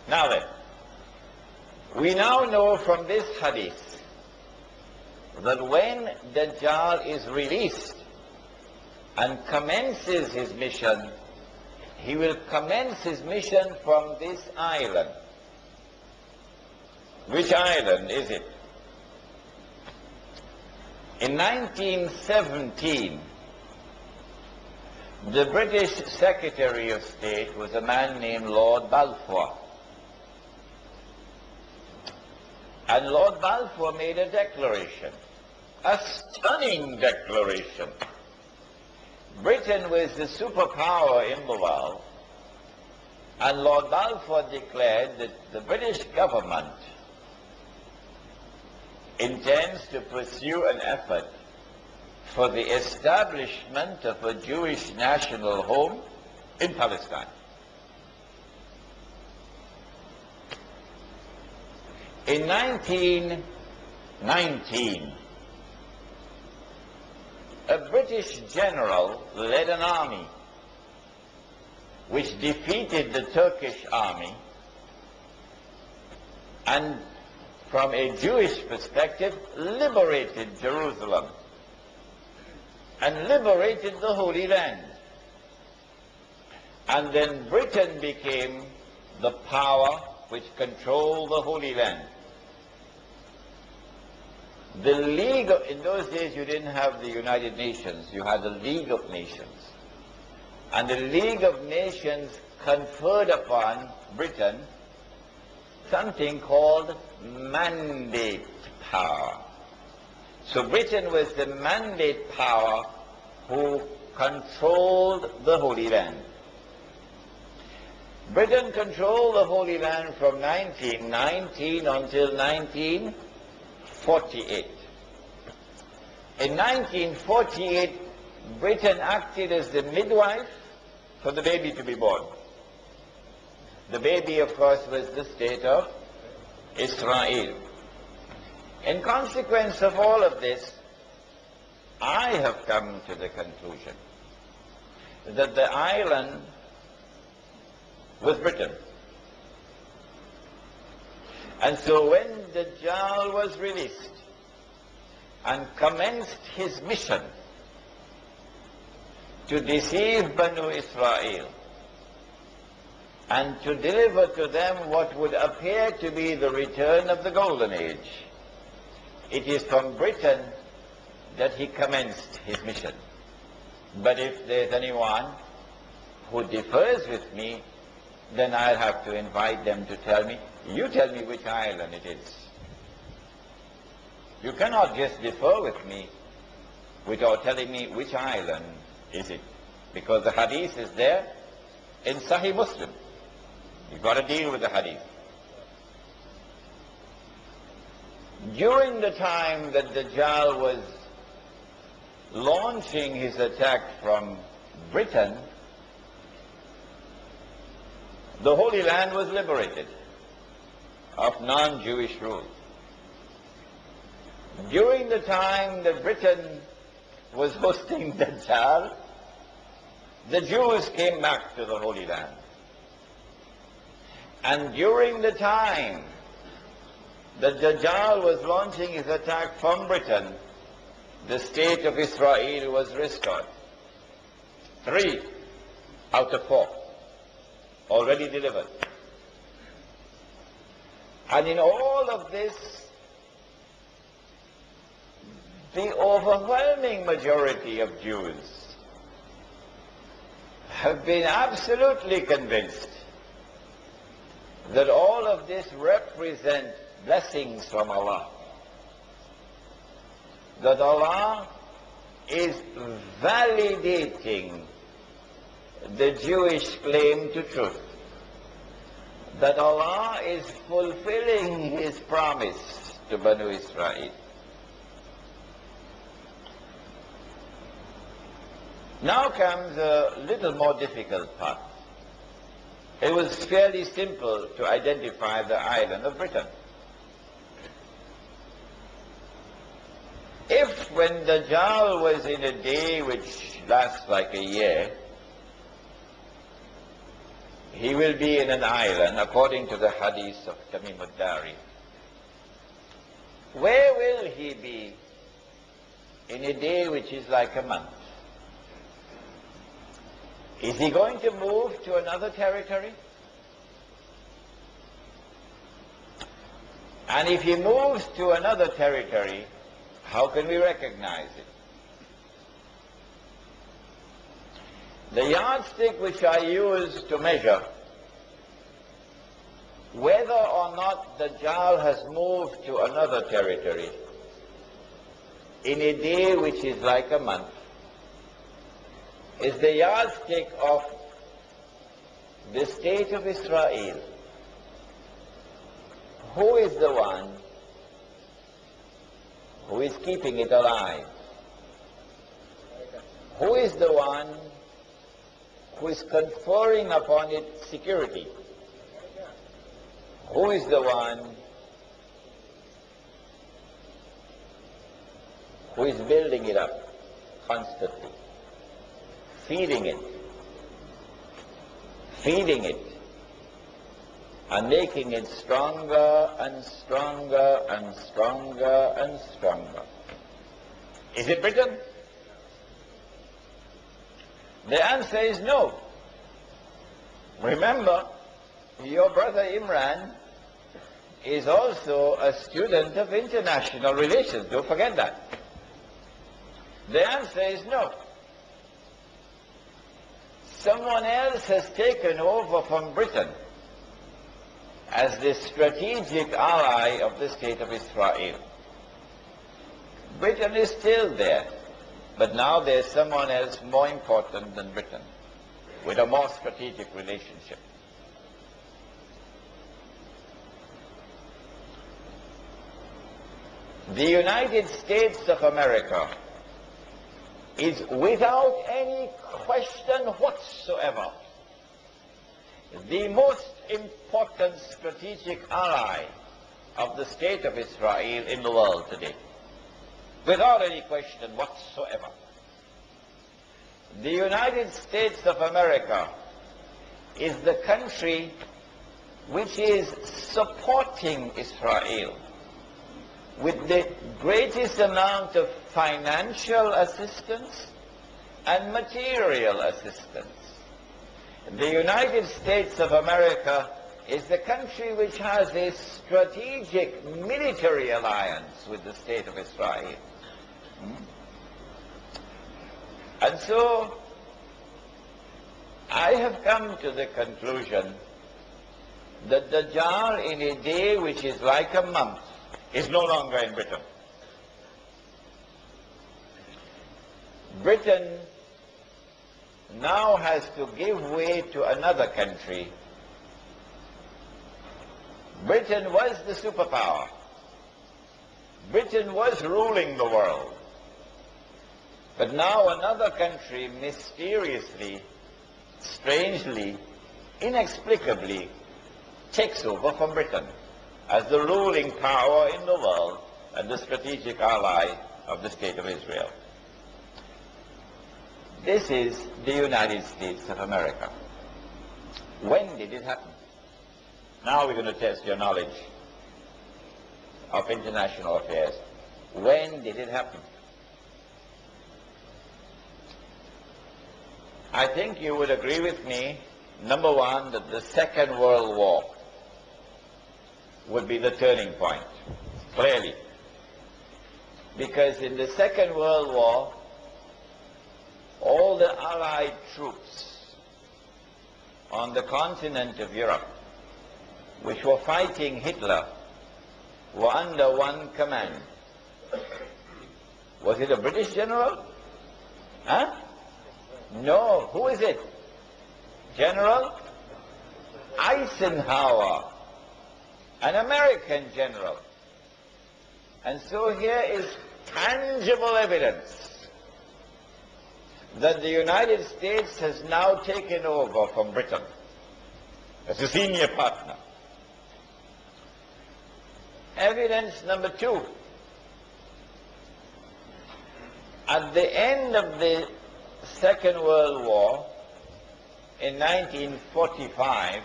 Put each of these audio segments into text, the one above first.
Now then, we now know from this hadith that when Dajjal is released and commences his mission, he will commence his mission from this island. Which island is it? In 1917, the British Secretary of State was a man named Lord Balfour. And Lord Balfour made a declaration, a stunning declaration. Britain was the superpower in the world, and Lord Balfour declared that the British government intends to pursue an effort for the establishment of a Jewish national home in Palestine. In 1919, a British general led an army which defeated the Turkish army, and from a Jewish perspective liberated Jerusalem and liberated the Holy Land. And then Britain became the power which controlled the Holy Land. The League of, in those days you didn't have the United Nations, you had the League of Nations. And the League of Nations conferred upon Britain something called mandate power. So Britain was the mandate power who controlled the Holy Land. Britain controlled the Holy Land from 1919 until 1948. In 1948, Britain acted as the midwife for the baby to be born. The baby, of course, was the state of Israel. In consequence of all of this, I have come to the conclusion that the island was Britain. And so when Dajjal was released and commenced his mission to deceive Banu Israel and to deliver to them what would appear to be the return of the Golden Age, it is from Britain that he commenced his mission. But if there's anyone who differs with me, then I'll have to invite them to tell me, you tell me which island it is. You cannot just differ with me without telling me which island is it. Because the hadith is there in Sahih Muslim. You've got to deal with the hadith. During the time that Dajjal was launching his attack from Britain, the Holy Land was liberated of non-Jewish rule. During the time that Britain was hosting Dajjal, the Jews came back to the Holy Land. And during the time that Dajjal was launching his attack from Britain, the state of Israel was restored. 3 out of 4 already delivered. And in all of this, the overwhelming majority of Jews have been absolutely convinced that all of this represents blessings from Allah. That Allah is validating the Jewish claim to truth. That Allah is fulfilling His promise to Banu Israel. Now comes a little more difficult part. It was fairly simple to identify the island of Britain. If when Dajjal was in a day which lasts like a year, he will be in an island, according to the hadith of Tamim ad-Dari. Where will he be in a day which is like a month? Is he going to move to another territory? And if he moves to another territory, how can we recognize it? The yardstick which I use to measure whether or not the Dajjal has moved to another territory in a day which is like a month is the yardstick of the state of Israel. Who is the one who is keeping it alive? Who is the one who is conferring upon it security? Who is the one who is building it up constantly, feeding it, and making it stronger and stronger and stronger and stronger? Is it Britain? The answer is no. Remember, your brother Imran is also a student of international relations. Don't forget that. The answer is no. Someone else has taken over from Britain as the strategic ally of the state of Israel. Britain is still there, but now there's someone else more important than Britain, with a more strategic relationship. The United States of America is without any question whatsoever the most important strategic ally of the state of Israel in the world today. Without any question whatsoever. The United States of America is the country which is supporting Israel with the greatest amount of financial assistance and material assistance. The United States of America is the country which has a strategic military alliance with the state of Israel. And so, I have come to the conclusion that the Dajjal in a day which is like a month is no longer in Britain. Britain now has to give way to another country. Britain was the superpower. Britain was ruling the world. But now another country mysteriously, strangely, inexplicably takes over from Britain as the ruling power in the world and the strategic ally of the state of Israel. This is the United States of America. When did it happen? Now we're going to test your knowledge of international affairs. When did it happen? I think you would agree with me, number one, that the Second World War would be the turning point, clearly. Because in the Second World War, all the Allied troops on the continent of Europe, which were fighting Hitler, were under one command. Was it a British general? Huh? No. Who is it? General Eisenhower, an American general. And so here is tangible evidence that the United States has now taken over from Britain as a senior partner. Evidence number two. At the end of the Second World War, in 1945,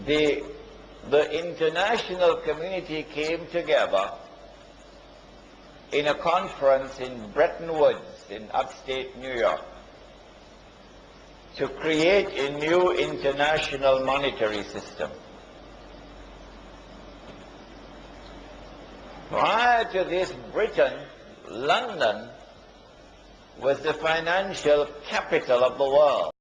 the international community came together in a conference in Bretton Woods in upstate New York to create a new international monetary system. Prior to this, Britain, London, was the financial capital of the world.